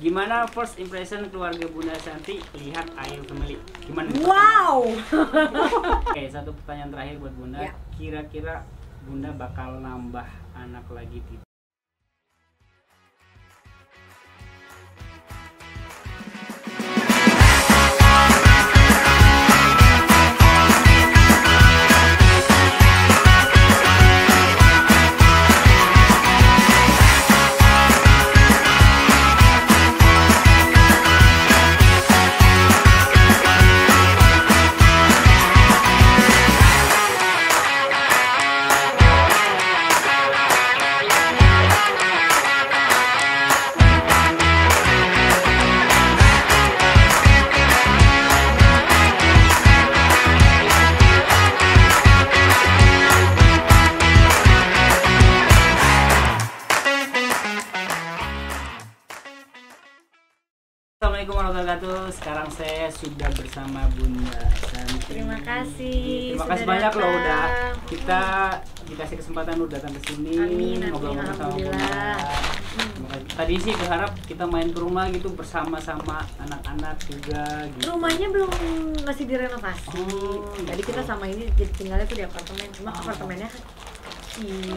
Gimana first impression keluarga Bunda Shanty lihat Ayu Family? Gimana? Wow. Oke, satu pertanyaan terakhir buat Bunda. Ya. Kira-kira Bunda bakal nambah anak lagi tidak? Assalamualaikum warahmatullahi wabarakatuh. Sekarang saya sudah bersama Bunda Shanty. Terima kasih. Terima kasih banyak loh udah kita dikasih kesempatan lu datang ke sini ngobrol-ngobrol sama Bunda. Tadi sih berharap kita main ke rumah gitu bersama-sama anak-anak juga gitu. Rumahnya belum masih direnovasi. Jadi kita sama ini tinggalnya tuh di apartemen. Cuma apartemennya kecil.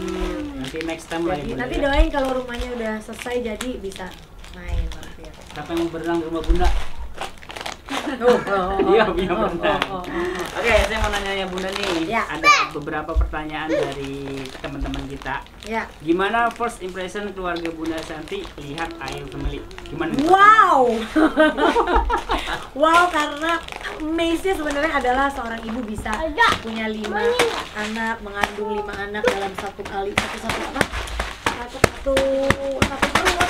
Nanti next time lah ya Bunda. Nanti doain kalau rumahnya udah selesai jadi bisa main. Siapa yang mau berenang di rumah Bunda? Iya, punya berenang. Oke, saya mau nanya ya Bunda nih. Ya. Ada beberapa pertanyaan dari teman-teman kita. Ya. Gimana first impression keluarga Bunda Shanty lihat Ayu Family? Gimana? Wow. Wow, karena amaze-nya sebenarnya adalah seorang ibu bisa punya 5 anak, mengandung 5 anak dalam satu perut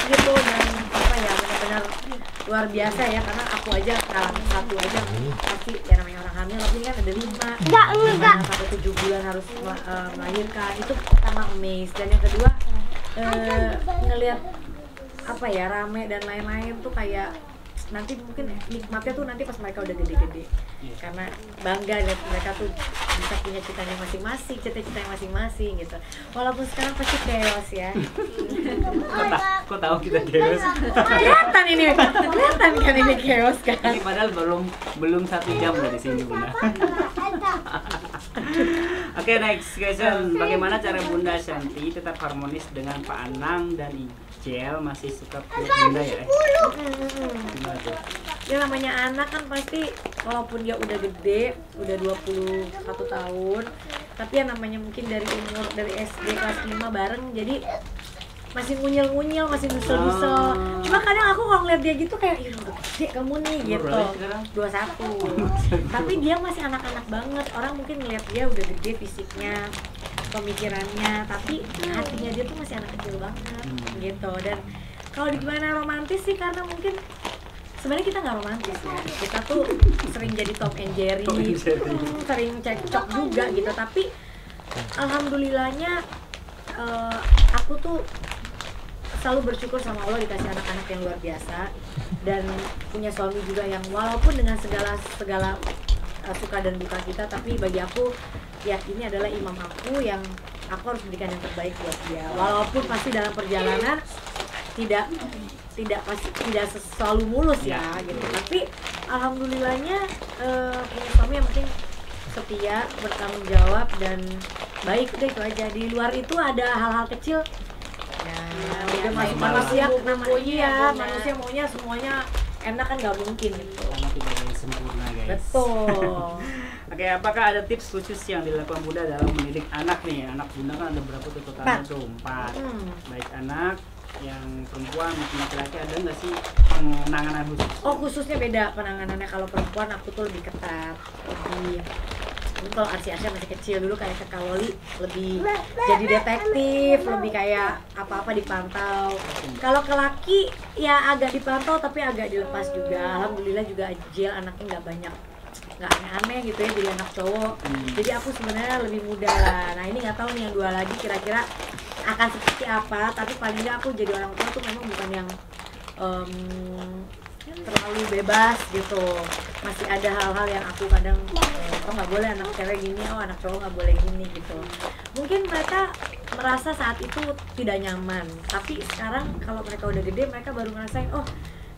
gitu, dan apa ya, benar-benar luar biasa ya, karena aku aja ngalamin 1 aja pasti ya namanya orang hamil, tapi ini kan ada 5 enggak sampai 7 bulan harus melahirkan. Itu pertama amaze, dan yang kedua ngelihat apa ya, rame dan lain-lain tuh kayak nanti mungkin nikmatnya tuh nanti pas mereka udah gede-gede, karena bangga lihat mereka tuh bisa punya cita-citanya masing-masing, cita-citanya masing-masing gitu. Walaupun sekarang pasti chaos ya. Kok tahu kita chaos? Kelihatan kan ini chaos kan. Ini padahal belum 1 jam dari sini Bunda. Oke, next question. Bagaimana cara Bunda Shanty tetap harmonis dengan Pak Anang dan Ijel masih suka peluk Bunda ya? Gimana tuh? Ya namanya anak kan pasti walaupun dia udah gede, udah 21 tahun, tapi yang namanya mungkin dari SD kelas 5 bareng, jadi masih ngunyel-ngunyel, masih dusel-dusel. Cuma kadang aku kalau ngeliat dia gitu kayak, ih udah gede kamu nih gitu. 21. Tapi dia masih anak-anak banget. Orang mungkin ngeliat dia udah gede fisiknya, pemikirannya, tapi hatinya dia tuh masih anak kecil banget gitu. Dan kalau di gimana romantis sih, karena mungkin sebenarnya kita nggak romantis ya, kita tuh sering jadi Tom and Jerry, sering cekcok juga gitu. Tapi alhamdulillahnya aku tuh selalu bersyukur sama Allah dikasih anak-anak yang luar biasa, dan punya suami juga yang walaupun dengan segala suka dan duka kita, tapi bagi aku ya ini adalah imam aku yang aku harus berikan yang terbaik buat dia. Walaupun pasti dalam perjalanan tidak selalu mulus ya gitu, tapi alhamdulillahnya punya suami yang penting setia, bertanggung jawab, dan baik. Udah itu aja. Di luar itu ada hal-hal kecil ya, udah masuk manusia manusia maunya semuanya enak kan, nggak mungkin gitu. Karena tidak ada yang sempurna guys. Betul. Oke, apakah ada tips khusus yang dilakukan Bunda dalam mendidik anak nih? Anak Bunda kan ada berapa tuh totalnya tuh? 4. Baik anak yang perempuan maupun laki-laki, ada nggak sih penanganan khusus? Oh, khususnya beda penanganannya. Kalau perempuan aku tuh lebih ketat, lebih. Kalau Arsy-Arsy masih kecil dulu kayak ke Kaloli lebih jadi detektif, lebih kayak apa-apa dipantau. Kalau ke laki ya agak dipantau tapi agak dilepas juga. Alhamdulillah juga Ijel anaknya nggak aneh-aneh gitu ya, jadi anak cowok. Jadi aku sebenarnya lebih muda lah. Nah ini nggak tahu nih yang 2 lagi kira-kira akan seperti apa. Tapi paling nggak aku jadi orang tua tuh memang bukan yang terlalu bebas gitu. Masih ada hal-hal yang aku kadang oh nggak boleh anak cewek gini, oh anak cowok nggak boleh gini gitu. Mungkin mereka merasa saat itu tidak nyaman, tapi sekarang kalau mereka udah gede mereka baru ngerasain, oh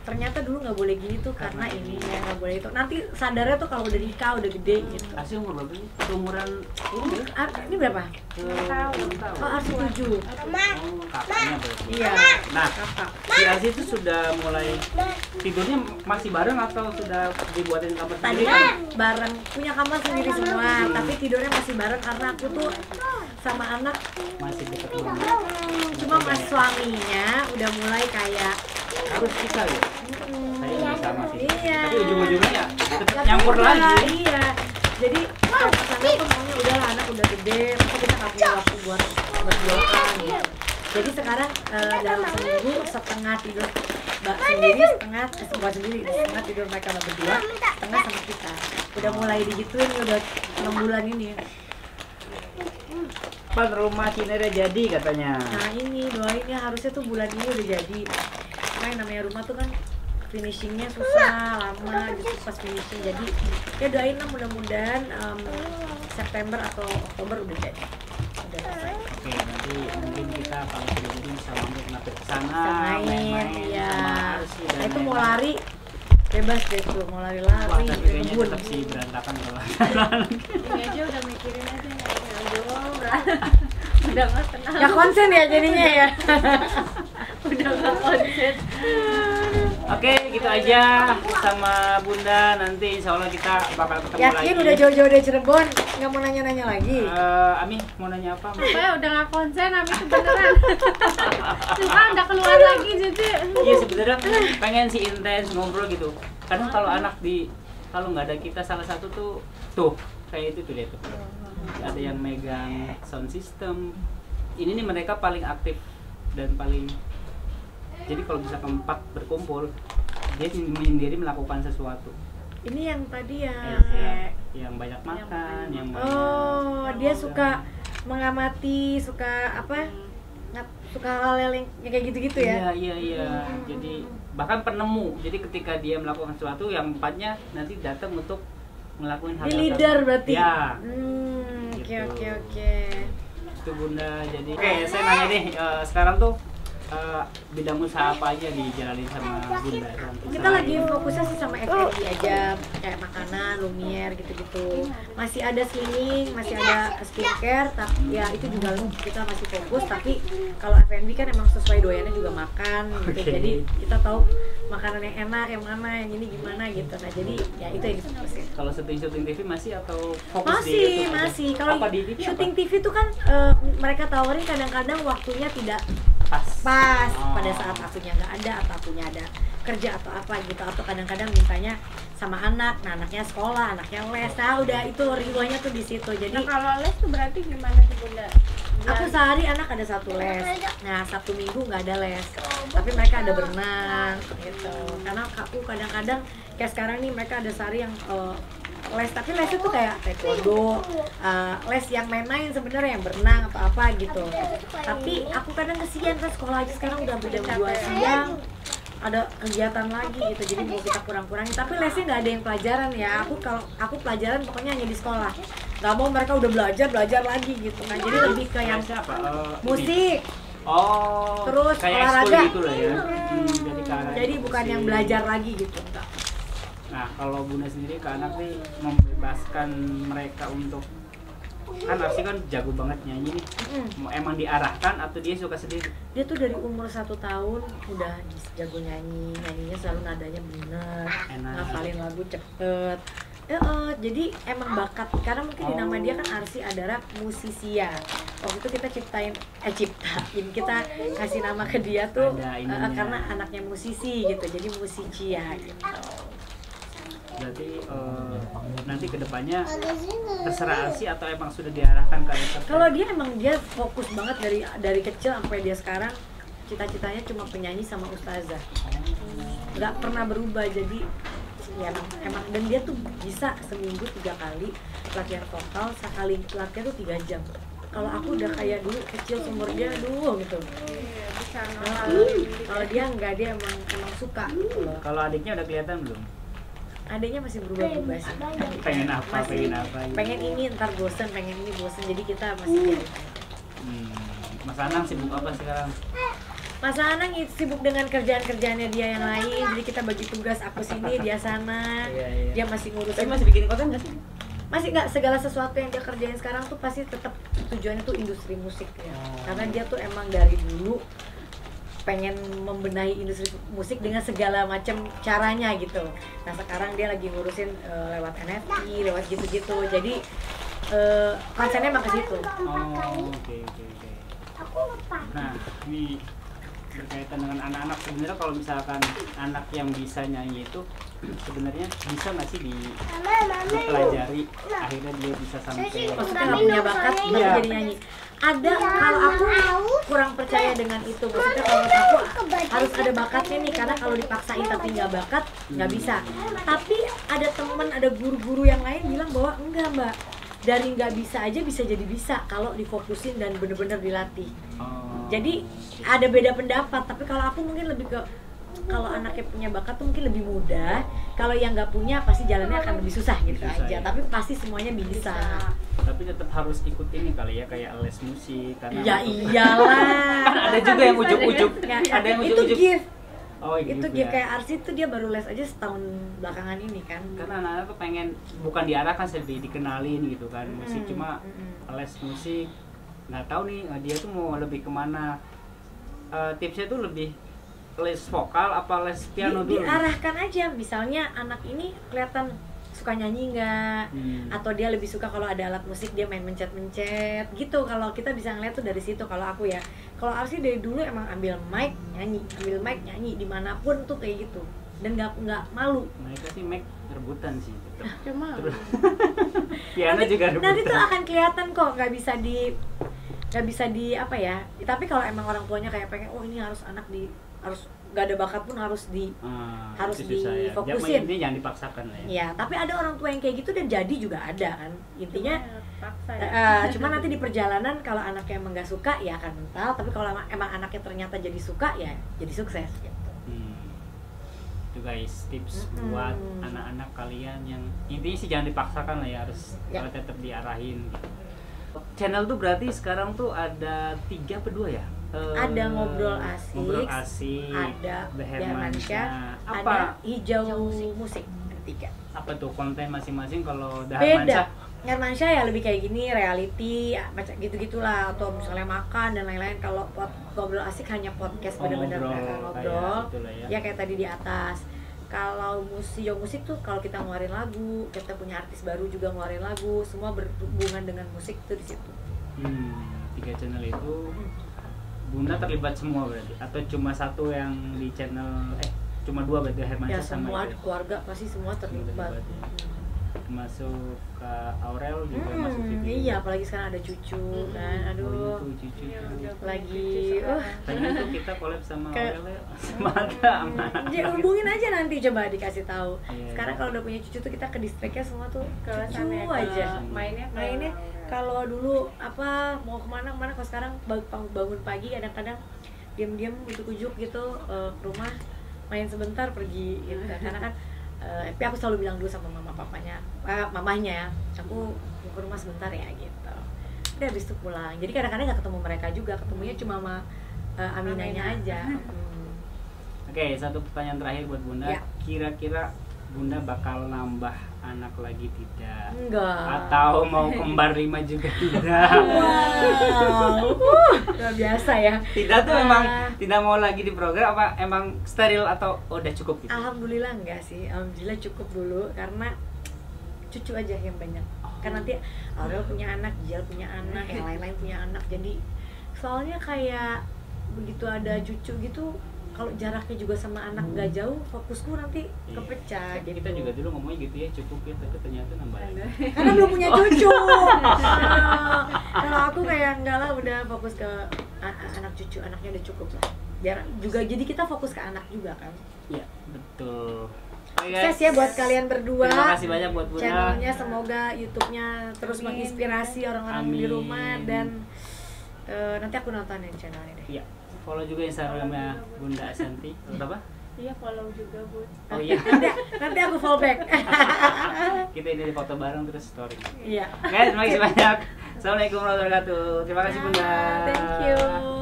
ternyata dulu nggak boleh gini tuh karena ini ya nggak boleh itu. Nanti sadarnya tuh kalau udah nikah udah gede gitu. Arsi umur berapa sih? Umuran ini? Ini berapa? 6 tahun. Oh, Arsi 7. Oh, kakaknya berarti. Iya. Nah, Kakak. si Arsi itu sudah mulai tidurnya masih bareng atau sudah dibuatin kamar Tadi sendiri? kan bareng punya kamar sendiri semua, tapi tidurnya masih bareng karena aku tuh sama anak Masih deket banget. cuma mas suaminya udah mulai kayak Harus kita ya? Saya juga sama sih. Iya. Tapi ujung-ujungnya ya tetap tapi nyampur udah, lagi. iya. Jadi pasangan tuh maunya udahlah anak udah gede, masa kita nggak punya waktu buat berduaan gitu. Jadi sekarang dalam seminggu setengah tidur mbak sendiri, setengah sendiri, setengah tidur mereka berdua, setengah sama kita. Udah mulai digituin udah 6 bulan ini. Pan rumah Cinere jadi katanya. Nah ini doain ya, harusnya tuh bulan ini udah jadi. Karena yang namanya rumah tuh kan finishingnya susah, lama gitu pas finishing. Jadi ya doain lah mudah-mudahan September atau Oktober udah jadi. Udah selesai. Oke, nanti mungkin kita kalau sudah jadi bisa mampir ke sana, Bisa main, iya. sama Arsi dan Nah itu mau lain-lain. lari bebas deh tuh, mau Wah, lari-lari, tapi kayaknya kebun. tetap sih berantakan kalau Ini aja udah mikirin aja nih, aduh, udah nggak tenang, Gak konsen ya jadinya ya. udah nggak konsen. Oke, gitu aja sama Bunda. Nanti insya Allah kita bakal ketemu lagi. Yakin udah jauh-jauh dari Cirebon, nggak mau nanya-nanya lagi. Ami mau nanya apa? Pokoknya udah nggak konsen, Ami tuh beneran. Cuma udah keluar lagi jadi. Iya sebenarnya pengen sih intens ngobrol gitu. Kadang kalau anak kalau nggak ada kita salah satu tuh kayak itu tuh dia tuh. Ada yang megang sound system. Ini nih mereka paling aktif dan paling. Jadi kalau bisa keempat berkumpul, dia sendiri melakukan sesuatu. Ini yang tadi ya. Yang banyak makan, yang banyak. Oh, dia suka mengamati, suka apa? Suka hal yang kayak gitu-gitu ya. Iya. Jadi bahkan penemu. Jadi ketika dia melakukan sesuatu, yang empatnya nanti datang untuk ngelakuin hal Di leader berarti. Ya. Oke. Itu Bunda. Jadi oke, saya nanya nih, sekarang tuh bidang usaha apa aja dijalanin sama Bunda? Kita lagi fokusnya sih sama F&B aja, kayak makanan, lumiere gitu-gitu. Masih ada slimming, masih ada skincare, tapi ya itu juga kita masih fokus. Tapi kalau F&B kan emang sesuai doyannya juga makan gitu. Oke. Jadi kita tahu makanan yang enak, yang mana, yang ini gimana gitu. Nah jadi ya itu yang difokusin. Kalau syuting TV masih atau fokus di YouTube aja? Masih. Kalau Apa di TV syuting apa? TV itu kan mereka tawarin kadang-kadang waktunya tidak pas Oh. pada saat akunya nggak ada atau akunya ada kerja atau apa gitu, atau kadang-kadang mintanya sama anak, nah anaknya sekolah, anaknya les, nah udah itu riwanya tuh di situ. Jadi Nah kalau les tuh berarti gimana sih Bunda? aku sehari anak ada 1 les, nah Sabtu Minggu nggak ada les, tapi mereka ada berenang gitu. Karena aku kadang-kadang kayak sekarang nih mereka ada sehari yang les, tapi lesnya tuh kayak taekwondo, les yang main-main sebenarnya, yang berenang atau apa gitu. Tapi aku kadang kesian kan sekolah aja sekarang udah jam 2 siang, ada kegiatan lagi gitu, jadi mau kita kurang-kurangin. Tapi lesnya nggak ada yang pelajaran ya. Kalau aku pelajaran pokoknya hanya di sekolah. Nggak mau mereka udah belajar lagi gitu. Nah jadi lebih ke yang Lesnya apa? musik. Oh, Terus kayak olahraga. ekskul gitu lah ya. Jadi, ke arah Jadi bukan yang musik. belajar lagi gitu. Enggak. Nah, kalau Bunda sendiri ke anak nih membebaskan mereka untuk, kan Arsi kan jago banget nyanyi nih. Emang diarahkan atau dia suka sendiri? Dia tuh dari umur 1 tahun udah jago nyanyinya selalu nadanya bener, Enak. ngapalin lagu cepet. Jadi emang bakat, karena mungkin di nama dia kan Arsi Adara Musisia. Waktu itu kita ciptain, kita kasih nama ke dia tuh Ada ininya. karena anaknya musisi gitu, jadi Musicia gitu. Berarti nanti kedepannya terserah Arsi atau emang sudah diarahkan ke entertain? Kalau dia emang dia fokus banget dari kecil sampai dia sekarang, cita-citanya cuma penyanyi sama ustazah, nggak pernah berubah. Jadi ya emang, dan dia tuh bisa seminggu 3 kali latihan vokal, sekali latihan tuh 3 jam. Kalau aku udah kayak dulu kecil seumur dia dulu gitu. Iya, bisa Kalau dia enggak, dia emang suka gitu loh. Kalau adiknya udah kelihatan belum? Adanya masih berubah-ubah sih. Pengen apa, Masih pengen apa gitu. pengen ini, ntar bosen, pengen ini bosen. Jadi kita masih biarin aja. Mas Anang sibuk apa sekarang? Masa Anang sibuk dengan kerjaan-kerjaannya dia yang lain, jadi kita bagi tugas, aku sini, dia sana. Iya. Dia masih ngurusin. Tapi masih bikin konten nggak sih? Masih nggak, segala sesuatu yang dia kerjain sekarang tuh pasti tetap tujuannya tuh industri musik ya. Karena dia tuh emang dari dulu pengen membenahi industri musik dengan segala macam caranya gitu. Nah sekarang dia lagi ngurusin lewat NFT, lewat gitu-gitu. Jadi konsennya emang ke situ. Oke. Nah, ini berkaitan dengan anak-anak, sebenarnya kalau misalkan anak yang bisa nyanyi itu sebenarnya bisa nggak sih dipelajari akhirnya dia bisa sampai Maksudnya nggak punya bakat tapi jadi nyanyi. Ada, kalau aku kurang percaya dengan itu. Maksudnya kalau menurut aku harus ada bakatnya nih, karena kalau dipaksain tapi nggak bakat nggak bisa. Tapi ada teman, ada guru-guru yang lain bilang bahwa enggak mbak, dari nggak bisa aja bisa jadi bisa kalau difokusin dan bener-bener dilatih. Jadi ada beda pendapat, tapi kalau aku mungkin lebih ke kalau anaknya punya bakat tuh mungkin lebih mudah. Kalau yang nggak punya pasti jalannya akan lebih susah gitu aja. Ya. Tapi pasti semuanya bisa. Tapi tetap harus ikut ini kali ya, kayak les musik karena Ya iyalah. kan ada juga yang ujuk-ujuk, ada yang itu ujuk-ujuk. gift. Oh, Itu gitu gift ya. kayak Arsi tuh dia baru les aja setahun belakangan ini kan. Karena anak-anak tuh pengen bukan diarahkan sih, dikenalin gitu kan musik, cuma les musik nggak tahu nih dia tuh mau lebih kemana. Tipsnya tuh lebih les vokal apa les piano dulu? Diarahkan aja, misalnya anak ini kelihatan suka nyanyi nggak, atau dia lebih suka kalau ada alat musik dia main mencet-mencet gitu. Kalau kita bisa ngeliat tuh dari situ. Kalau aku ya, kalau Arsi dari dulu emang ambil mic nyanyi dimanapun tuh kayak gitu, dan nggak malu. Mereka sih mic rebutan sih tetap. Cuma Piano juga rebutan. Nanti tuh akan kelihatan kok, nggak bisa di apa ya. Tapi kalau emang orang tuanya kayak pengen, oh ini harus anak harus nggak ada bakat pun harus harus difokusin. Ini jangan dipaksakan lah ya. Ya, tapi ada orang tua yang kayak gitu dan jadi juga ada kan. Intinya cuma nanti di perjalanan kalau anaknya emang nggak suka ya akan mental, tapi kalau emang anaknya ternyata jadi suka ya jadi sukses gitu. Itu guys tips buat anak-anak kalian yang intinya sih jangan dipaksakan lah ya, harus tetap diarahin gitu. Channel tuh berarti sekarang tuh ada 3 apa 2 ya? Ada ngobrol asik, ada The Hermansyah, Apa? ada hijau musik. Ada 3. Apa tuh konten masing-masing? Kalau The Beda. Hermansyah ya lebih kayak gini, reality, macam gitu-gitulah, atau misalnya makan dan lain-lain. Kalau ngobrol asik hanya podcast, bener-bener ngobrol. Ya kayak tadi di atas. Kalau musik tuh kalau kita ngeluarin lagu, kita punya artis baru juga ngeluarin lagu, semua berhubungan dengan musik tuh di situ. 3 channel itu Bunda terlibat semua berarti, atau cuma satu yang di channel cuma 2 berarti Hermansyah Ya sama semua itu? keluarga pasti semua terlibat. Masuk ke Aurel juga masuk situ. Iya, apalagi sekarang ada cucu kan. Aduh. Cucu. Lagi Pengen tuh kita collab sama Aurel ya. Semangat aman. Ya, hubungin aja nanti, coba dikasih tahu. Iya. Sekarang kalau udah punya cucu tuh kita ke distriknya semua tuh ke cucu sana aja. mainnya Kalau dulu mau kemana kalau sekarang bangun pagi kadang-kadang diam-diam ujuk-ujuk gitu ke rumah, main sebentar pergi gitu. Karena kan tapi aku selalu bilang dulu sama mamahnya ya, aku mau ke rumah sebentar ya gitu. Udah habis itu pulang. Jadi kadang-kadang nggak ketemu mereka juga, ketemunya cuma sama Aminahnya aja. Oke, satu pertanyaan terakhir buat Bunda. Ya. Kira-kira Bunda bakal nambah anak lagi tidak? Enggak. Atau mau kembar 5 juga tidak? Wow. Luar biasa ya. Tidak tuh memang tidak mau lagi di program, apa emang steril atau udah cukup gitu? Alhamdulillah enggak sih. Alhamdulillah cukup dulu karena cucu aja yang banyak. Kan nanti Aurel punya anak, Jil punya anak, yang lain-lain punya anak. Jadi soalnya kayak begitu ada cucu gitu, kalau jaraknya juga sama anak nggak jauh, fokusku nanti kepecah gitu. Kita juga dulu ngomongnya gitu ya, cukup ya, tapi ternyata nambah lagi. Karena belum punya cucu. Kalau aku kayak enggak lah, udah fokus ke anak cucu, anaknya udah cukup lah. Biar juga jadi kita fokus ke anak juga kan. Iya, betul. Sukses ya buat kalian berdua. Terima kasih banyak buat Bunda. Channelnya semoga YouTube-nya terus menginspirasi orang-orang di rumah, dan nanti aku nontonin channelnya deh. Iya. Follow juga Instagramnya Bunda Asanti. Apa? Iya, follow juga Bun. Oh iya. Nanti aku follow back. Kita ini foto bareng terus story. Iya. Guys, terima kasih banyak. Assalamualaikum warahmatullahi wabarakatuh. Terima kasih Bunda. Thank you.